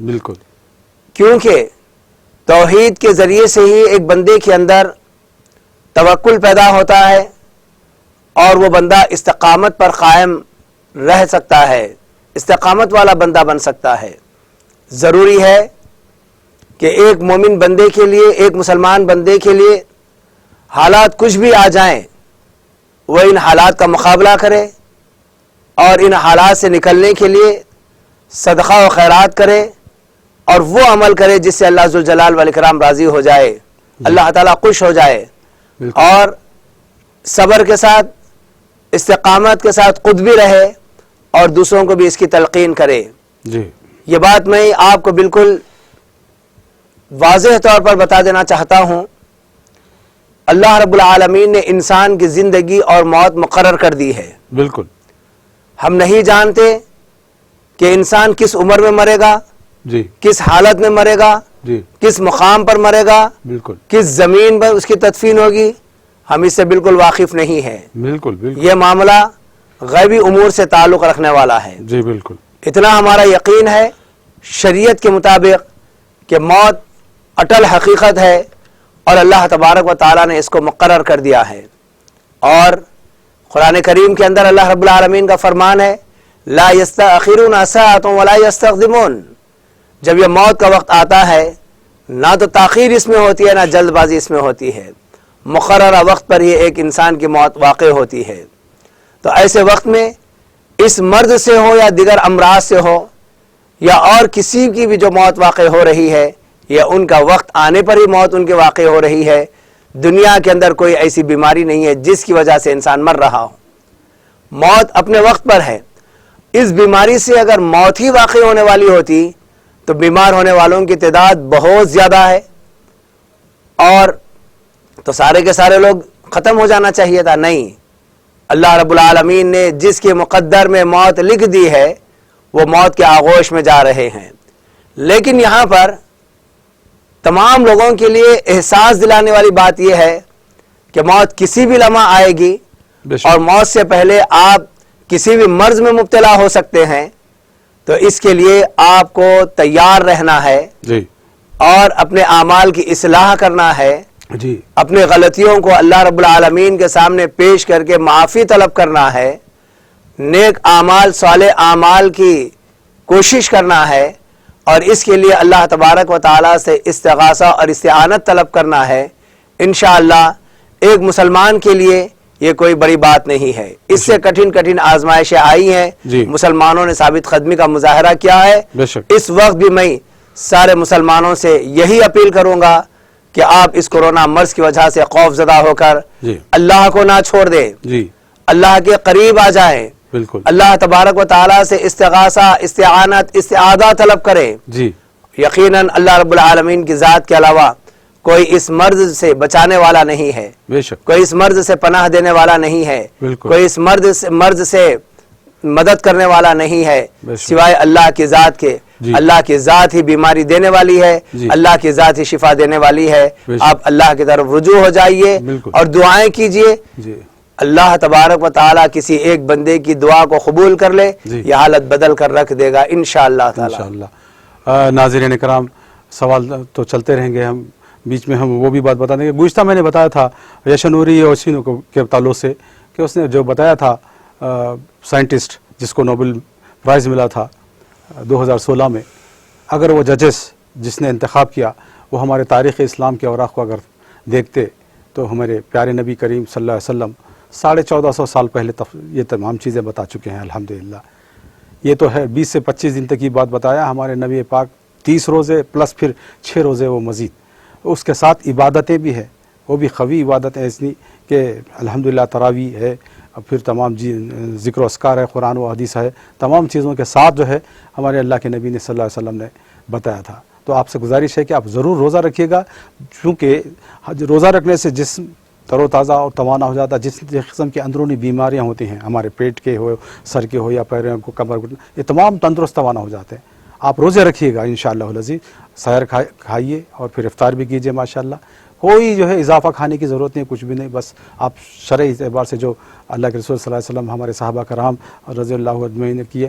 بالکل کیونکہ توحید کے ذریعے سے ہی ایک بندے کے اندر توکل پیدا ہوتا ہے اور وہ بندہ استقامت پر قائم رہ سکتا ہے، استقامت والا بندہ بن سکتا ہے۔ ضروری ہے کہ ایک مومن بندے کے لیے، ایک مسلمان بندے کے لیے حالات کچھ بھی آ جائیں وہ ان حالات کا مقابلہ کرے اور ان حالات سے نکلنے کے لیے صدقہ و خیرات کرے اور وہ عمل کرے جس سے اللہ ذوالجلال والاکرام راضی ہو جائے، اللہ تعالیٰ خوش ہو جائے، بالکل اور صبر کے ساتھ، استقامت کے ساتھ خود بھی رہے اور دوسروں کو بھی اس کی تلقین کرے۔ جی یہ بات میں آپ کو بالکل واضح طور پر بتا دینا چاہتا ہوں، اللہ رب العالمین نے انسان کی زندگی اور موت مقرر کر دی ہے۔ بالکل ہم نہیں جانتے کہ انسان کس عمر میں مرے گا، جی کس حالت میں مرے گا، جی کس مقام پر مرے گا، بالکل کس زمین پر اس کی تدفین ہوگی، ہم اس سے بالکل واقف نہیں ہیں۔ بالکل بالکل یہ معاملہ غیبی امور سے تعلق رکھنے والا ہے۔ جی بالکل اتنا ہمارا یقین ہے شریعت کے مطابق کہ موت اٹل حقیقت ہے اور اللہ تبارک و تعالیٰ نے اس کو مقرر کر دیا ہے۔ اور قرآن کریم کے اندر اللہ رب العالمین کا فرمان ہے لا یستأخرون ساعۃ ولا یستقدمون، جب یہ موت کا وقت آتا ہے نہ تو تاخیر اس میں ہوتی ہے نہ جلد بازی اس میں ہوتی ہے، مقررہ وقت پر ہی ایک انسان کی موت واقع ہوتی ہے۔ تو ایسے وقت میں اس مرض سے ہو یا دیگر امراض سے ہو یا اور کسی کی بھی جو موت واقع ہو رہی ہے یا ان کا وقت آنے پر ہی موت ان کے واقع ہو رہی ہے، دنیا کے اندر کوئی ایسی بیماری نہیں ہے جس کی وجہ سے انسان مر رہا ہو، موت اپنے وقت پر ہے۔ اس بیماری سے اگر موت ہی واقع ہونے والی ہوتی تو بیمار ہونے والوں کی تعداد بہت زیادہ ہے اور تو سارے کے سارے لوگ ختم ہو جانا چاہیے تھا۔ نہیں، اللہ رب العالمین نے جس کے مقدر میں موت لکھ دی ہے وہ موت کے آغوش میں جا رہے ہیں۔ لیکن یہاں پر تمام لوگوں کے لیے احساس دلانے والی بات یہ ہے کہ موت کسی بھی لمحہ آئے گی بے شک اور موت سے پہلے آپ کسی بھی مرض میں مبتلا ہو سکتے ہیں، تو اس کے لیے آپ کو تیار رہنا ہے جی اور اپنے اعمال کی اصلاح کرنا ہے، جی اپنے غلطیوں کو اللہ رب العالمین کے سامنے پیش کر کے معافی طلب کرنا ہے، نیک اعمال، صالح اعمال کی کوشش کرنا ہے، اور اس کے لیے اللہ تبارک و تعالیٰ سے استغاثہ اور استعانت طلب کرنا ہے۔ انشاءاللہ ایک مسلمان کے لیے یہ کوئی بڑی بات نہیں ہے۔ اس سے کٹھن آزمائشیں آئی ہیں، جی مسلمانوں نے ثابت قدمی کا مظاہرہ کیا ہے۔ بے شک اس وقت بھی میں سارے مسلمانوں سے یہی اپیل کروں گا کہ آپ اس کورونا مرض کی وجہ سے خوف زدہ ہو کر جی اللہ کو نہ چھوڑ دیں، جی اللہ کے قریب آ جائیں، بالکل اللہ تبارک و تعالیٰ سے استغاثہ، استعانت، استعاذہ طلب کریں۔ جی یقیناً اللہ رب العالمین کی ذات کے علاوہ کوئی اس مرض سے بچانے والا نہیں ہے، بے شک کوئی اس مرض سے پناہ دینے والا نہیں ہے، بالکل کوئی اس مرض سے مدد کرنے والا نہیں ہے بے شک سوائے اللہ کی ذات کے۔ جی اللہ کی ذات ہی بیماری دینے والی ہے، جی اللہ کی ذات ہی شفا دینے والی ہے۔ بے شک آپ اللہ کی طرف رجوع ہو جائیے بالکل اور دعائیں کیجئے، جی اللہ تبارک و تعالیٰ کسی ایک بندے کی دعا کو قبول کر لے، جی یہ حالت بدل کر رکھ دے گا انشاءاللہ تعالیٰ۔ انشاءاللہ۔ ناظرین کرام، سوال تو چلتے رہیں گے، ہم بیچ میں ہم وہ بھی بات بتا دیں گے۔ گزشتہ میں نے بتایا تھا یشنوری یوشینو کے تعلق سے کہ اس نے جو بتایا تھا سائنٹسٹ جس کو نوبل پرائز ملا تھا 2016 میں، اگر وہ ججز جس نے انتخاب کیا وہ ہمارے تاریخ اسلام کے اوراق کو اگر دیکھتے تو ہمارے پیارے نبی کریم صلی اللہ علیہ وسلم 1450 سال پہلے یہ تمام چیزیں بتا چکے ہیں الحمدللہ۔ یہ تو ہے 20 سے 25 دن تک کی بات بتایا ہمارے نبی پاک، 30 روزے پلس پھر 6 روزے وہ مزید، اس کے ساتھ عبادتیں بھی ہیں، وہ بھی قوی عبادتیں ایسی کہ الحمدللہ تراویح ہے، اور پھر تمام ذکر و اذکار ہے، قرآن و حدیث ہے، تمام چیزوں کے ساتھ جو ہے ہمارے اللہ کے نبی نے صلی اللہ علیہ وسلم نے بتایا تھا۔ تو آپ سے گزارش ہے کہ آپ ضرور روزہ رکھیے گا، چونکہ روزہ رکھنے سے جسم تر و تازہ اور توانا ہو جاتا ہے۔ جس قسم کی اندرونی بیماریاں ہوتی ہیں، ہمارے پیٹ کے ہو، سر کے ہو یا پیروں کو، کمر کو، یہ تمام تندرست توانا ہو جاتے ہیں۔ آپ روزے رکھیے گا انشاءاللہ العزیز، سحر کھائیے اور پھر افطار بھی کیجیے ماشاءاللہ۔ کوئی جو ہے اضافہ کھانے کی ضرورت نہیں، کچھ بھی نہیں، بس آپ شرعی اعتبار سے جو اللہ کے رسول صلی اللہ علیہ وسلم ہمارے صحابہ کرام رضی اللہ اجمعین نے کیے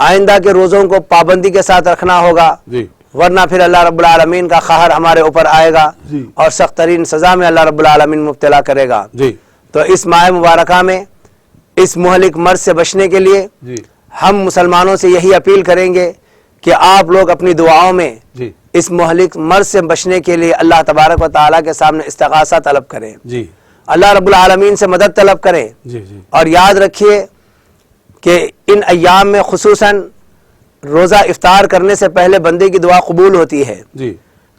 آئندہ کے روزوں کو پابندی کے ساتھ رکھنا ہوگا، جی ورنہ پھر اللہ رب العالمین کا قہر ہمارے اوپر آئے گا جی اور سخت ترین سزا میں اللہ رب العالمین مبتلا کرے گا۔ جی تو اس ماہ مبارکہ میں اس مہلک مرض سے بچنے کے لیے جی ہم مسلمانوں سے یہی اپیل کریں گے کہ آپ لوگ اپنی دعاؤں میں جی اس مہلک مرض سے بچنے کے لیے اللہ تبارک و تعالیٰ کے سامنے استغاثہ طلب کریں، جی اللہ رب العالمین سے مدد طلب کریں، جی جی اور یاد رکھیے کہ ان ایام میں خصوصاً روزہ افطار کرنے سے پہلے بندے کی دعا قبول ہوتی ہے۔ جی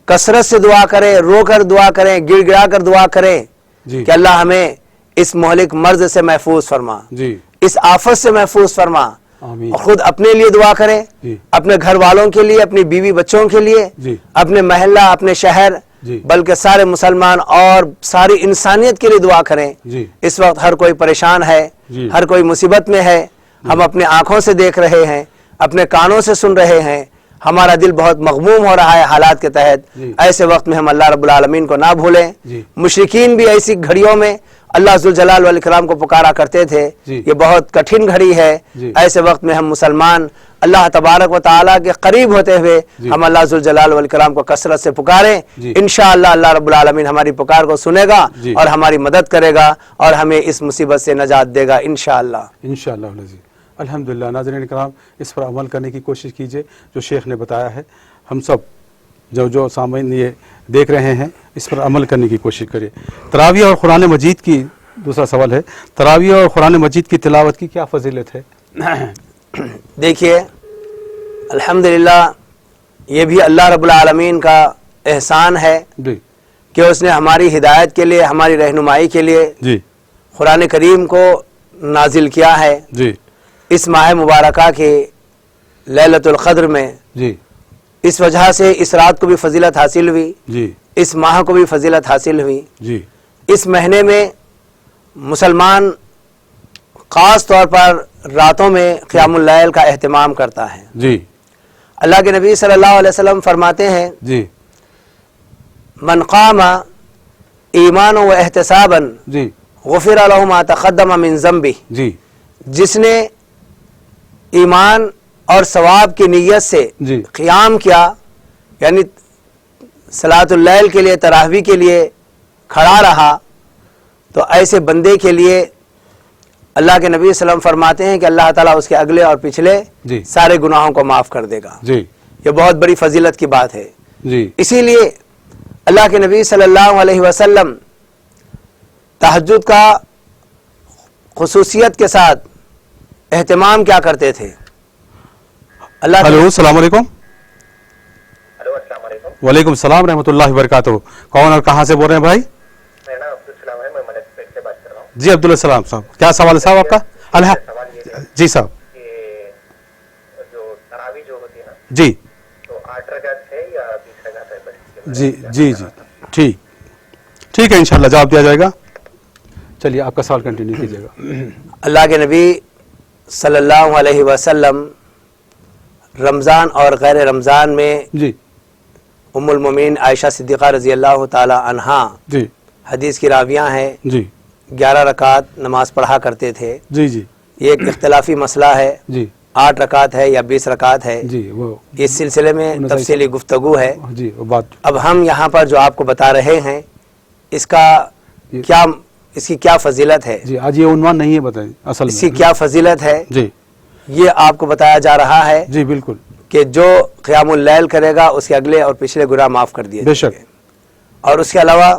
کثرت سے دعا کریں، رو کر دعا کریں، گڑ گڑا کر دعا کریں جی کہ اللہ ہمیں اس مہلک مرض سے محفوظ فرما، جی اس آفت سے محفوظ فرما، آمین اور خود اپنے لیے دعا کریں، جی اپنے گھر والوں کے لیے، اپنی بیوی بچوں کے لیے، جی اپنے محلہ، اپنے شہر، جی بلکہ سارے مسلمان اور ساری انسانیت کے لیے دعا کریں۔ جی اس وقت ہر کوئی پریشان ہے، جی ہر کوئی مصیبت میں ہے، ہم اپنے آنکھوں سے دیکھ رہے ہیں، اپنے کانوں سے سن رہے ہیں، ہمارا دل بہت مغموم ہو رہا ہے حالات کے تحت۔ جی ایسے وقت میں ہم اللہ رب العالمین کو نہ بھولیں۔ جی مشرکین بھی ایسی گھڑیوں میں اللہ ذوالجلال والاکرام کو پکارا کرتے تھے، جی یہ بہت کٹھن گھڑی ہے۔ جی ایسے وقت میں ہم مسلمان اللہ تبارک و تعالیٰ کے قریب ہوتے ہوئے جی ہم اللہ ذوالجلال والاکرام کو کثرت سے پکاریں، جی انشاءاللہ اللہ رب العالمین ہماری پکار کو سنے گا جی اور ہماری مدد کرے گا اور ہمیں اس مصیبت سے نجات دے گا انشاءاللہ۔ انشاءاللہ العزیز۔ الحمدللہ ناظرین کرام، اس پر عمل کرنے کی کوشش کیجئے جو شیخ نے بتایا ہے۔ ہم سب جو سامعین یہ دیکھ رہے ہیں اس پر عمل کرنے کی کوشش کریں۔ تراویح اور قرآن مجید کی دوسرا سوال ہے، تراویح اور قرآن مجید کی تلاوت کی کیا فضیلت ہے؟ دیکھیے الحمدللہ یہ بھی اللہ رب العالمین کا احسان ہے جی کہ اس نے ہماری ہدایت کے لیے، ہماری رہنمائی کے لیے جی قرآن کریم کو نازل کیا ہے۔ جی اس ماہ مبارکہ کے لیلۃ القدر میں جی اس وجہ سے اس رات کو بھی فضیلت حاصل ہوئی، جی اس ماہ کو بھی فضیلت حاصل ہوئی۔ جی اس مہینے میں مسلمان خاص طور پر راتوں میں قیام اللیل کا اہتمام کرتا ہے۔ جی اللہ کے نبی صلی اللہ علیہ وسلم فرماتے ہیں جی من قام ایمانا و احتسابا جی غفر له ما تقدم من ذنبه، جی جس نے ایمان اور ثواب کی نیت سے جی قیام کیا، یعنی صلاۃ اللیل کے لیے، تراویح کے لیے کھڑا رہا، تو ایسے بندے کے لیے اللہ کے نبی صلی اللہ علیہ وسلم فرماتے ہیں کہ اللہ تعالیٰ اس کے اگلے اور پچھلے جی سارے گناہوں کو معاف کر دے گا۔ جی یہ بہت بڑی فضیلت کی بات ہے۔ جی اسی لیے اللہ کے نبی صلی اللہ علیہ وسلم تہجد کا خصوصیت کے ساتھ اہتمام کیا کرتے تھے۔ اللہ ہلو السلام علیکم۔ ہلو السلام علیکم، وعلیکم السلام رحمۃ اللہ وبرکاتہ۔ کون اور کہاں سے بول رہے ہیں بھائی؟ میرا نام عبدالسلام ہے، میں ملک پیٹ سے بات کر رہا ہوں۔ جی عبدالسلام صاحب، کیا سوال ہے صاحب آپ کا؟ سوال یہ ہے جی صاحب۔ کہ جو تراویح جو ہوتی ہے نا، جی تو 8 رکعت ہے یا 20 رکعت ہے؟ بس جی جی جی ٹھیک ہے، انشاءاللہ جواب دیا جائے گا۔ چلیے آپ کا سوال کنٹینیو کیجیے گا۔ اللہ کے نبی صلی اللہ علیہ وسلم رمضان اور غیر رمضان میں جی ام المومنین عائشہ صدیقہ رضی اللہ تعالی عنہا جی حدیث کی راویاں ہیں، جی 11 رکعت نماز پڑھا کرتے تھے۔ جی جی یہ ایک اختلافی مسئلہ ہے، جی 8 رکعت ہے یا 20 رکعت ہے، جی وہ اس سلسلے میں تفصیلی گفتگو ہے۔ جی وہ بات اب ہم یہاں پر جو آپ کو بتا رہے ہیں اس کا کیا، اس کی کیا فضیلت ہے، جی آج یہ عنوان نہیں ہے، بتائیں اصل اس کی میں۔ کیا فضیلت ہے، جی یہ آپ کو بتایا جا رہا ہے جی بالکل کہ جو قیام اللیل کرے گا اس کے اگلے اور پچھلے گناہ معاف کر دیے بے جائیں شک۔ گے۔ اور اس کے علاوہ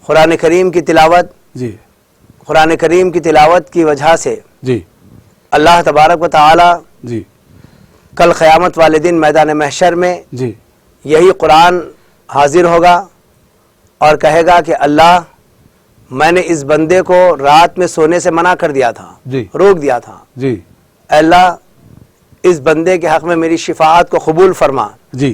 قرآن کریم کی تلاوت، جی قرآن کریم کی تلاوت کی وجہ سے جی اللہ تبارک و تعالی جی کل قیامت والے دن میدان محشر میں جی یہی قرآن حاضر ہوگا اور کہے گا کہ اللہ، میں نے اس بندے کو رات میں سونے سے منع کر دیا تھا، جی روک دیا تھا، جی اے اللہ اس بندے کے حق میں میری شفاعت کو قبول فرما۔ جی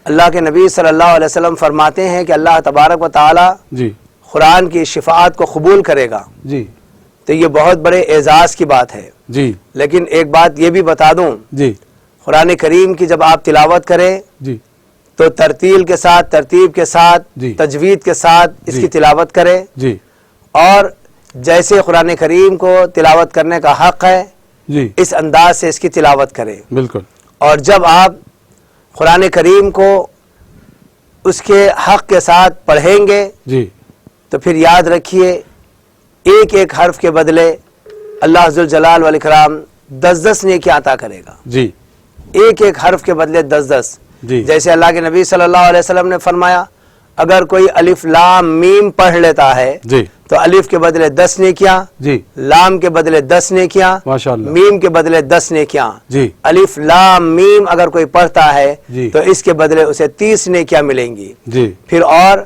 اللہ کے نبی صلی اللہ علیہ وسلم فرماتے ہیں کہ اللہ تبارک و تعالی جی قرآن کی شفاعت کو قبول کرے گا، جی تو یہ بہت بڑے اعزاز کی بات ہے۔ جی لیکن ایک بات یہ بھی بتا دوں، جی قرآن کریم کی جب آپ تلاوت کریں جی تو ترتیل کے ساتھ، ترتیب کے ساتھ، جی تجوید کے ساتھ اس جی کی تلاوت کریں، جی اور جیسے قرآن کریم کو تلاوت کرنے کا حق ہے جی اس انداز سے اس کی تلاوت کریں. بالکل. اور جب آپ قرآن کریم کو اس کے حق کے ساتھ پڑھیں گے جی تو پھر یاد رکھیے ایک ایک حرف کے بدلے اللہ ذوالجلال والاکرام 10 نیکیاں عطا کرے گا. جی ایک ایک حرف کے بدلے 10. جی جیسے اللہ کے نبی صلی اللہ علیہ وسلم نے فرمایا اگر کوئی الف لام میم پڑھ لیتا ہے جی تو الف کے بدلے 10 نیکیاں, جی لام کے بدلے 10 نیکیاں, ماشاءاللہ. میم کے بدلے 10 نیکیاں. جی الف لام میم اگر کوئی پڑھتا ہے جی تو اس کے بدلے اسے 30 نیکیاں ملیں گی. جی پھر اور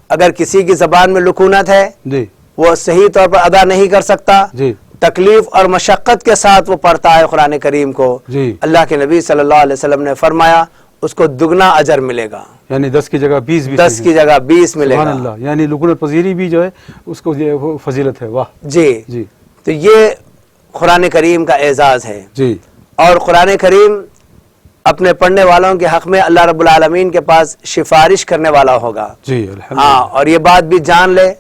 اگر کسی کی زبان میں لکونت ہے, جی وہ صحیح طور پر ادا نہیں کر سکتا, جی تکلیف اور مشقت کے ساتھ وہ پڑھتا ہے قرآن کریم کو, جی اللہ کے نبی صلی اللہ علیہ وسلم نے فرمایا اس کو دگنا اجر ملے گا. یعنی 10 کی جگہ 20 10 کی جگہ 20 ملے سبحان گا. اللہ. یعنی لکونت پذیری بھی جو ہے اس کو یہ وہ فضیلت ہے. واہ. جی جی تو یہ قرآن کریم کا اعزاز ہے. جی اور قرآن کریم اپنے پڑھنے والوں کے حق میں اللہ رب العالمین کے پاس سفارش کرنے والا ہوگا. جی الحمدللہ. ہاں, اور یہ بات بھی جان لے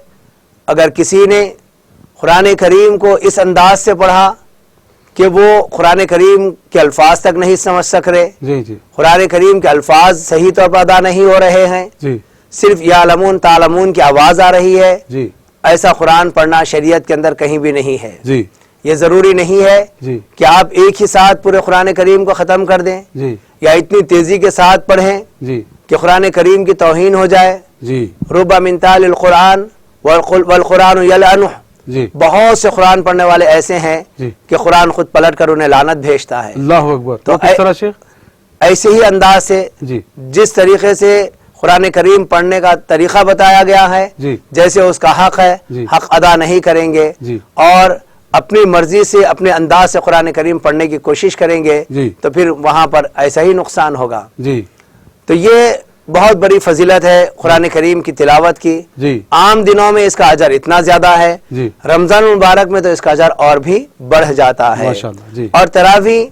اگر کسی نے قرآن کریم کو اس انداز سے پڑھا کہ وہ قرآن کریم کے الفاظ تک نہیں سمجھ سک رہے, جی جی قرآن کریم کے الفاظ صحیح طور پر ادا نہیں ہو رہے ہیں, جی صرف یعلمون تعلمون کی آواز آ رہی ہے, جی ایسا قرآن پڑھنا شریعت کے اندر کہیں بھی نہیں ہے. جی یہ ضروری نہیں ہے جی کہ آپ ایک ہی ساتھ پورے قرآن کریم کو ختم کر دیں جی یا اتنی تیزی کے ساتھ پڑھیں جی کہ قرآن کریم کی توہین ہو جائے. جی رب من تال القرآن والقرآن یلعنہ, جی بہت سے قرآن پڑھنے والے ایسے ہیں جی کہ قرآن خود پلٹ کر انہیں لعنت بھیجتا ہے. اللہ اکبر. تو تو کس طرح شیخ؟ ایسے ہی انداز سے جی جس طریقے سے قرآن کریم پڑھنے کا طریقہ بتایا گیا ہے, جی جیسے اس کا حق ہے, جی حق ادا نہیں کریں گے جی اور اپنی مرضی سے اپنے انداز سے قرآن کریم پڑھنے کی کوشش کریں گے جی تو پھر وہاں پر ایسا ہی نقصان ہوگا. جی تو یہ بہت بڑی فضیلت ہے قرآن کریم کی تلاوت کی. جی عام دنوں میں اس کا اجر اتنا زیادہ ہے, جی رمضان المبارک میں تو اس کا اجر اور بھی بڑھ جاتا ہے. ماشاءاللہ. جی اور تراویح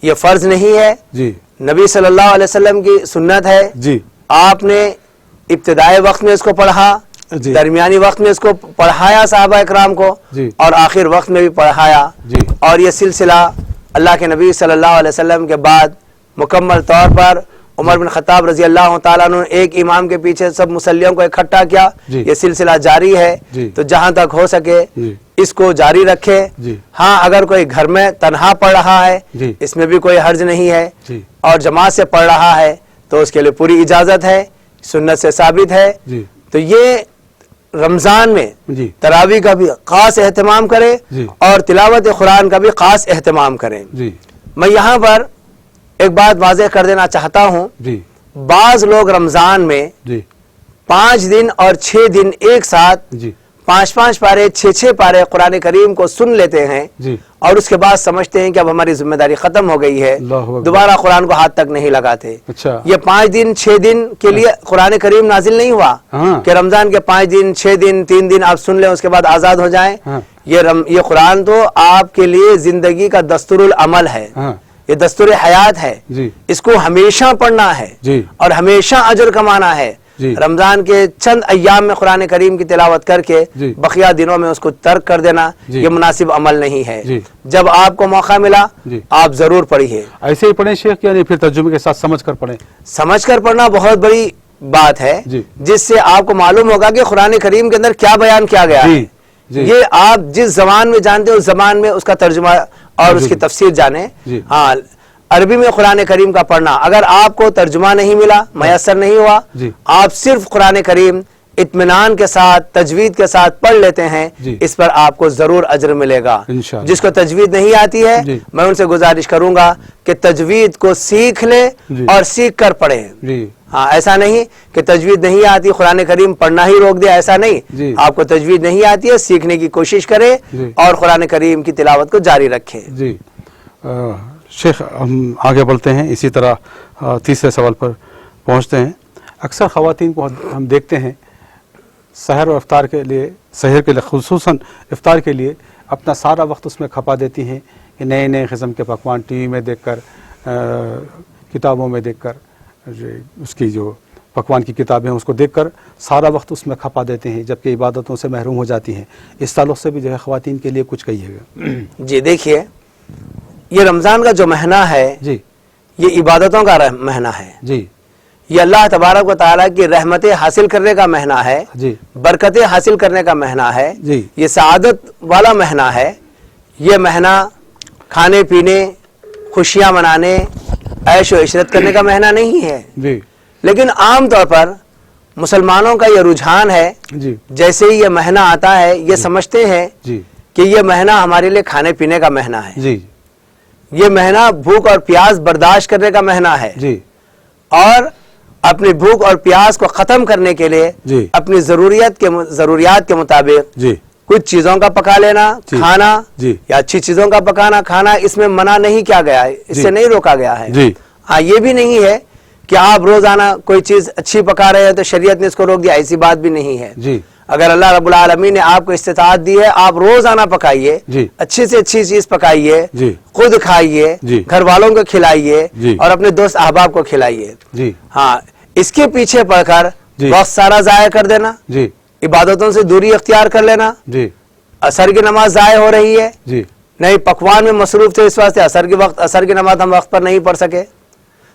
یہ فرض نہیں ہے, جی نبی صلی اللہ علیہ وسلم کی سنت ہے. جی آپ نے ابتدائی وقت میں اس کو پڑھا, جی درمیانی وقت میں اس کو پڑھایا صحابہ اکرام کو, جی اور آخر وقت میں بھی پڑھایا. جی اور یہ سلسلہ اللہ کے نبی صلی اللہ علیہ وسلم کے بعد مکمل طور پر عمر بن خطاب رضی اللہ تعالیٰ عنہ نے ایک امام کے پیچھے سب مصلیوں کو اکٹھا کیا. جی یہ سلسلہ جاری ہے. جی تو جہاں تک ہو سکے جی اس کو جاری رکھے. جی ہاں, اگر کوئی گھر میں تنہا پڑھ رہا ہے جی اس میں بھی کوئی حرج نہیں ہے, جی اور جماعت سے پڑھ رہا ہے تو اس کے لیے پوری اجازت ہے, سنت سے ثابت ہے. جی تو یہ رمضان میں جی تراویح کا بھی خاص اہتمام کرے جی اور تلاوت قرآن کا بھی خاص اہتمام کریں. جی میں یہاں پر ایک بات واضح کر دینا چاہتا ہوں, جی بعض لوگ رمضان میں جی 5 دن اور 6 دن ایک ساتھ جی 5 پارے 6 پارے قرآن کریم کو سن لیتے ہیں جی اور اس کے بعد سمجھتے ہیں کہ اب ہماری ذمہ داری ختم ہو گئی ہے, اللہ اکبر. دوبارہ قرآن کو ہاتھ تک نہیں لگاتے. اچھا. یہ 5 دن 6 دن کے لیے قرآن کریم نازل نہیں ہوا ہاں. کہ رمضان کے 5 دن 6 دن 3 دن آپ سن لیں اس کے بعد آزاد ہو جائیں. ہاں. یہ قرآن تو آپ کے لیے زندگی کا دستور العمل ہے, ہاں. یہ دستور حیات ہے. جی اس کو ہمیشہ پڑھنا ہے جی اور ہمیشہ اجر کمانا ہے. جی رمضان کے چند ایام میں قرآن کریم کی تلاوت کر کے جی بقیہ دنوں میں اس کو ترک کر دینا جی یہ مناسب عمل نہیں ہے. جی جب آپ کو موقع ملا جی آپ ضرور پڑھیے. ایسے ہی پڑھیں شیخ, یعنی پھر ترجمے کے ساتھ سمجھ کر پڑھیں؟ سمجھ کر پڑھنا بہت بڑی بات ہے جی جس سے آپ کو معلوم ہوگا کہ قرآن کریم کے اندر کیا بیان کیا گیا ہے. جی جی یہ آپ جس زبان میں جانتے ہیں اس زبان میں اس کا ترجمہ اور اس کی تفسیر جانیں. جی ہاں, عربی میں قرآن کریم کا پڑھنا اگر آپ کو ترجمہ نہیں ملا, میسر نہیں ہوا, جی آپ صرف قرآن کریم اطمینان کے ساتھ تجوید کے ساتھ پڑھ لیتے ہیں, جی اس پر آپ کو ضرور اجر ملے گا. انشاءاللہ. جس کو تجوید نہیں آتی ہے جی میں ان سے گزارش کروں گا کہ تجوید کو سیکھ لے جی اور سیکھ کر پڑھیں. جی ہاں, ایسا نہیں کہ تجوید نہیں آتی قرآن کریم پڑھنا ہی روک دیا, ایسا نہیں. جی آپ کو تجوید نہیں آتی ہے, سیکھنے کی کوشش کرے جی اور قرآن کریم کی تلاوت کو جاری رکھے. جی شیخ, ہم آگے بڑھتے ہیں, اسی طرح تیسرے سوال پر پہنچتے ہیں. اکثر خواتین کو ہم دیکھتے ہیں سحر اور افطار کے لیے, سحر کے لیے خصوصاً افطار کے لیے اپنا سارا وقت اس میں کھپا دیتی ہیں کہ نئے نئے قسم کے پکوان ٹی وی میں دیکھ کر, کتابوں میں دیکھ کر, اس کی جو پکوان کی کتابیں ہیں اس کو دیکھ کر سارا وقت اس میں کھپا دیتے ہیں, جبکہ عبادتوں سے محروم ہو جاتی ہیں. اس تعلق سے بھی جو ہے خواتین کے لیے کچھ کہیے گا. جی دیکھیے, یہ رمضان کا جو مہینہ ہے جی یہ عبادتوں کا مہینہ ہے، جی یہ اللہ تبارک و تعالیٰ کی رحمتیں حاصل کرنے کا مہینہ ہے، جی برکتیں حاصل کرنے کا مہینہ ہے، جی یہ سعادت والا مہینہ ہے۔ یہ مہینہ کھانے پینے، خوشیاں منانے، عیش و عشرت کرنے کا مہینہ نہیں ہے، جی لیکن عام طور پر مسلمانوں کا یہ رجحان ہے، جی جیسے ہی یہ مہینہ آتا ہے یہ سمجھتے ہیں جی کہ یہ مہینہ ہمارے لیے کھانے پینے کا مہینہ ہے، جی یہ مہینہ بھوک اور پیاس برداشت کرنے کا مہینہ ہے، جی اور اپنی بھوک اور پیاس کو ختم کرنے کے لیے جی اپنی ضروریات کے مطابق جی کچھ چیزوں کا پکا لینا، جی کھانا، جی یا اچھی چیزوں کا پکانا کھانا، اس میں منع نہیں کیا گیا ہے، اس جی سے نہیں روکا گیا ہے۔ جی ہاں یہ بھی نہیں ہے کہ آپ روزانہ کوئی چیز اچھی پکا رہے ہیں تو شریعت نے اس کو روک دیا، ایسی بات بھی نہیں ہے۔ جی اگر اللہ رب العالمین نے آپ کو استطاعت دی ہے، آپ روزانہ پکائیے، جی اچھی سے اچھی چیز پکائیے، جی خود کھائیے، جی گھر والوں کو کھلائیے، جی اور اپنے دوست احباب کو کھلائیے۔ جی ہاں اس کے پیچھے پڑ کر جی وقت سارا ضائع کر دینا، جی عبادتوں سے دوری اختیار کر لینا، جی عصر کی نماز ضائع ہو رہی ہے، جی نہیں پکوان میں مصروف تھے اس واسطے عصر کی نماز ہم وقت پر نہیں پڑھ سکے،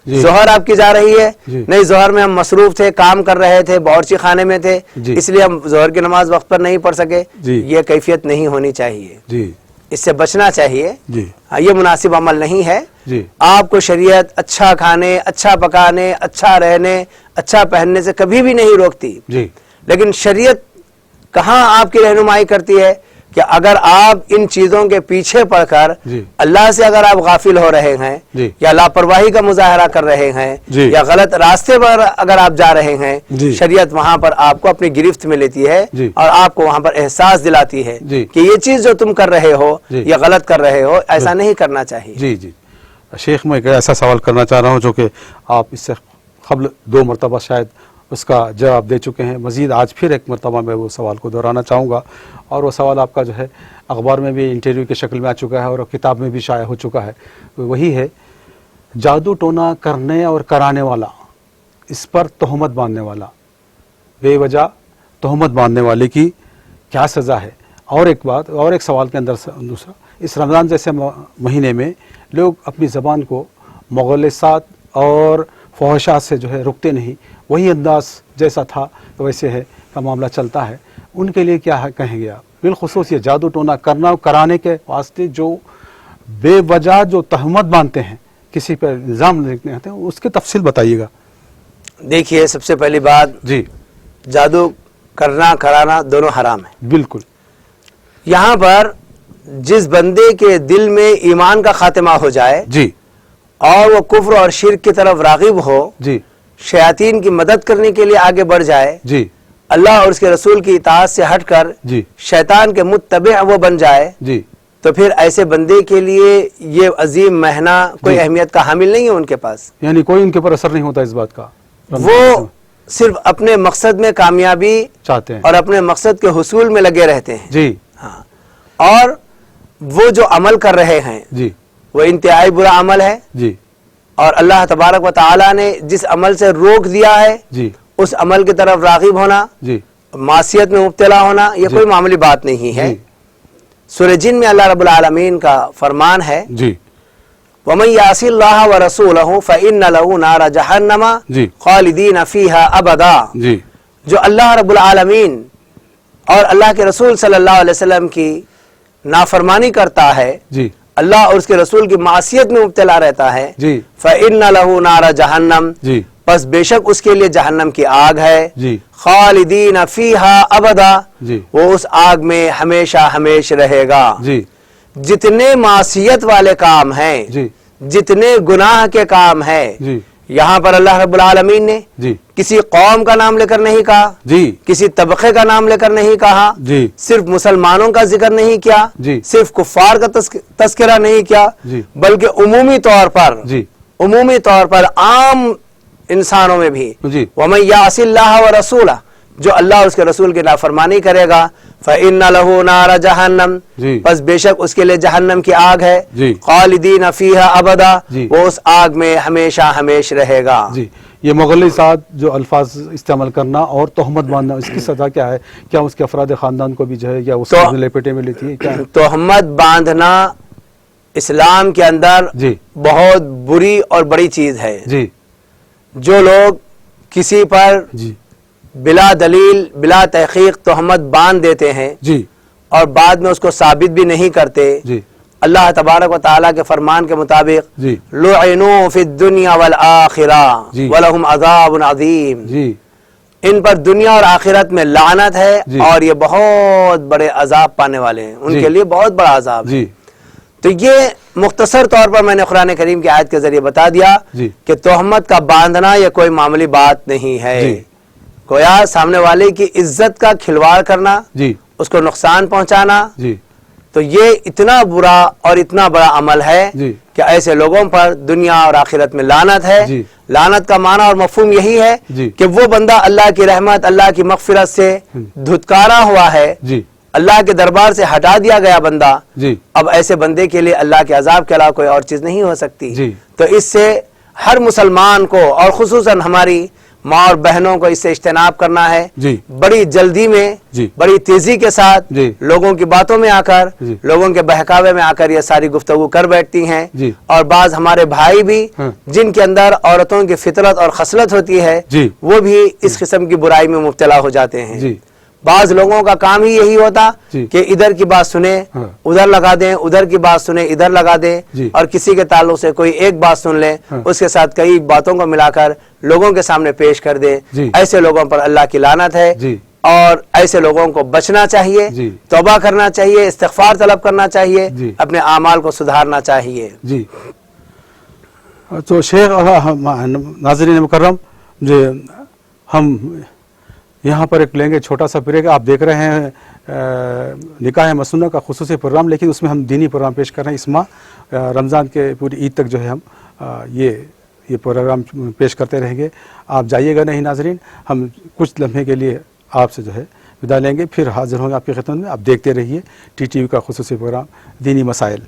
جی ظہر آپ کی جا رہی ہے، جی نہیں ظہر میں ہم مصروف تھے، کام کر رہے تھے، باورچی خانے میں تھے، جی اس لیے ہم ظہر کی نماز وقت پر نہیں پڑھ سکے۔ جی یہ کیفیت نہیں ہونی چاہیے، جی اس سے بچنا چاہیے، جی یہ مناسب عمل نہیں ہے۔ جی آپ کو شریعت اچھا کھانے، اچھا پکانے، اچھا رہنے، اچھا پہننے سے کبھی بھی نہیں روکتی، جی لیکن شریعت کہاں آپ کی رہنمائی کرتی ہے کہ اگر آپ ان چیزوں کے پیچھے پڑ کر جی اللہ سے اگر آپ غافل ہو رہے ہیں، جی یا لاپرواہی کا مظاہرہ کر رہے ہیں، جی یا غلط راستے پر اگر آپ جا رہے ہیں، جی شریعت وہاں پر آپ کو اپنی گرفت میں لیتی ہے، جی اور آپ کو وہاں پر احساس دلاتی ہے جی کہ یہ چیز جو تم کر رہے ہو جی یہ غلط کر رہے ہو، ایسا نہیں کرنا چاہیے۔ جی جی شیخ میں ایک ایسا سوال کرنا چاہ رہا ہوں جو کہ آپ اس سے قبل 2 مرتبہ شاید اس کا جواب دے چکے ہیں، مزید آج پھر ایک مرتبہ میں وہ سوال کو دہرانا چاہوں گا، اور وہ سوال آپ کا جو ہے اخبار میں بھی انٹرویو کی شکل میں آ چکا ہے اور کتاب میں بھی شائع ہو چکا ہے، وہی ہے جادو ٹونا کرنے اور کرانے والا، اس پر تہمت باندھنے والا، بے وجہ تہمت باندھنے والے کی کیا سزا ہے؟ اور ایک بات، اور ایک سوال کے اندر دوسرا، اس رمضان جیسے مہینے میں لوگ اپنی زبان کو مغالطات اور فحشات سے جو ہے رکتے نہیں، وہی انداز جیسا تھا ویسے ہے کا معاملہ چلتا ہے، ان کے لیے کیا کہیں گے آپ؟ بالخصوص یہ جادو ٹونا کرنا اور کرانے کے واسطے جو بے وجہ جو تہمت باندھتے ہیں، کسی پر الزام لگنے آتے ہیں، اس کی تفصیل بتائیے گا۔ دیکھیے سب سے پہلی بات، جی جادو کرنا کرانا دونوں حرام ہیں۔ بالکل یہاں پر جس بندے کے دل میں ایمان کا خاتمہ ہو جائے جی اور وہ کفر اور شرک کی طرف راغب ہو، جی شیاطین کی مدد کرنے کے لیے آگے بڑھ جائے، جی اللہ اور اس کے رسول کی اطاعت سے ہٹ کر جی شیطان کے متبع وہ بن جائے، جی تو پھر ایسے بندے کے لیے یہ عظیم مہینہ کوئی جی اہمیت کا حامل نہیں ہے ان کے پاس۔ یعنی کوئی ان کے اوپر اثر نہیں ہوتا اس بات کا، وہ صرف اپنے مقصد میں کامیابی چاہتے ہیں اور اپنے مقصد کے حصول میں لگے رہتے ہیں۔ جی ہاں، اور وہ جو عمل کر رہے ہیں جی وہ انتہائی برا عمل ہے، جی اور اللہ تبارک و تعالی نے جس عمل سے روک دیا ہے جی اس عمل کی طرف راغب ہونا، جی معصیت میں مبتلا ہونا، یہ جی کوئی معمولی بات نہیں ہے۔ جی سورہ جن میں اللہ رب العالمین کا فرمان ہے، جی وَمَن يَعْصِ اللَّهَ وَرَسُولَهُ فَإِنَّ لَهُ نَارَ جَهَنَّمَ جی خَالِدِينَ فِيهَا أَبَدًا۔ جی جو اللہ رب العالمین اور اللہ کے رسول صلی اللہ علیہ وسلم کی نافرمانی کرتا ہے، جی اللہ اور اس کے رسول کی معصیت میں مبتلا رہتا ہے، جی فَإِنَّ لَهُ نَارَ جَهَنَّمَ، جی پس بے شک اس کے لیے جہنم کی آگ ہے، جی خالدین فیہا ابدا، جی وہ اس آگ میں ہمیشہ ہمیش رہے گا۔ جی جتنے معصیت والے کام ہیں، جی جتنے گناہ کے کام ہیں، جی یہاں پر اللہ رب العالمین نے جی کسی قوم کا نام لے کر نہیں کہا، جی کسی طبقے کا نام لے کر نہیں کہا، جی صرف مسلمانوں کا ذکر نہیں کیا، جی صرف کفار کا تذکرہ نہیں کیا، جی بلکہ عمومی طور پر، جی عمومی طور پر عام انسانوں میں بھی، جی وَمَن يَعْصِ اللَّهَ وَرَسُولَهُ، جو اللہ اور اس کے رسول کی نافرمانی کرے گا، فَإِنَّ لَهُ نَارَ جَهَنَّمَ، جی پس بے شک اس کے لیے جہنم کی آگ ہے، جی خالدین فیہا ابدا، جی وہ اس آگ میں ہمیشہ ہمیش رہے گا۔ جی یہ مغلظات جو الفاظ استعمال کرنا اور تہمت باندھنا، اس کی سزا کیا ہے؟ کیا اس کے افراد خاندان کو بھی جو ہے یا اس کو لپیٹے میں لیتی ہے کیا ہے؟ تہمت باندھنا اسلام کے اندر جی بہت بری اور بڑی چیز ہے. جی جو لوگ کسی پر جی بلا دلیل بلا تحقیق تہمت باندھ دیتے ہیں جی اور بعد میں اس کو ثابت بھی نہیں کرتے, جی اللہ تبارک و تعالیٰ کے فرمان کے مطابق جی لعنوا فی الدنیا والآخرہ جی ولہم عذاب عظیم, جی ان پر دنیا اور آخرت میں لعنت ہے جی اور یہ بہت بڑے عذاب پانے والے ہیں, ان جی کے لیے بہت بڑا عذاب ہے. جی تو یہ مختصر طور پر میں نے قرآن کریم کی آیت کے ذریعے بتا دیا جی کہ تہمت کا باندھنا یہ کوئی معمولی بات نہیں ہے. جی گویا سامنے والے کی عزت کا کھلواڑ کرنا, جی اس کو نقصان پہنچانا, جی تو یہ اتنا برا اور اتنا بڑا عمل ہے جی کہ ایسے لوگوں پر دنیا اور آخرت میں لعنت ہے. جی لعنت کا معنی اور مفہوم یہی ہے جی کہ وہ بندہ اللہ کی رحمت اللہ کی مغفرت سے دھتکارا ہوا ہے, جی اللہ کے دربار سے ہٹا دیا گیا بندہ, جی اب ایسے بندے کے لیے اللہ کے عذاب کے علاوہ کوئی اور چیز نہیں ہو سکتی. جی تو اس سے ہر مسلمان کو اور خصوصاً ہماری ماں اور بہنوں کو اس سے اجتناب کرنا ہے. جی بڑی جلدی میں جی بڑی تیزی کے ساتھ جی لوگوں کی باتوں میں آ کر جی لوگوں کے بہکاوے میں آ کر یہ ساری گفتگو کر بیٹھتی ہیں. جی اور بعض ہمارے بھائی بھی ہاں جن کے اندر عورتوں کی فطرت اور خصلت ہوتی ہے جی وہ بھی اس قسم کی برائی میں مبتلا ہو جاتے ہیں. جی بعض لوگوں کا کام ہی یہی ہوتا جی کہ ادھر کی بات سنیں ہاں ادھر لگا دیں, ادھر کی بات سنیں ادھر لگا دیں, جی اور کسی کے تعلق سے کوئی ایک بات سن لیں ہاں اس کے ساتھ کئی باتوں کو ملا کر لوگوں کے سامنے پیش کر دیں. جی ایسے لوگوں پر اللہ کی لعنت ہے جی اور ایسے لوگوں کو بچنا چاہیے, جی توبہ کرنا چاہیے, استغفار طلب کرنا چاہیے, جی اپنے اعمال کو سدھارنا چاہیے. جی. تو شیخ ناظرین مکرم, جو ہم یہاں پر ایک لیں گے چھوٹا سا بریک. آپ دیکھ رہے ہیں نکاح مسنونہ کا خصوصی پروگرام, لیکن اس میں ہم دینی پروگرام پیش کر رہے ہیں. اس ماہ رمضان کے پوری عید تک جو ہے ہم یہ پروگرام پیش کرتے رہیں گے. آپ جائیے گا نہیں ناظرین, ہم کچھ لمحے کے لیے آپ سے جو ہے ودا لیں گے, پھر حاضر ہوں گے آپ کی خدمت میں. آپ دیکھتے رہیے ٹی ٹی وی کا خصوصی پروگرام دینی مسائل.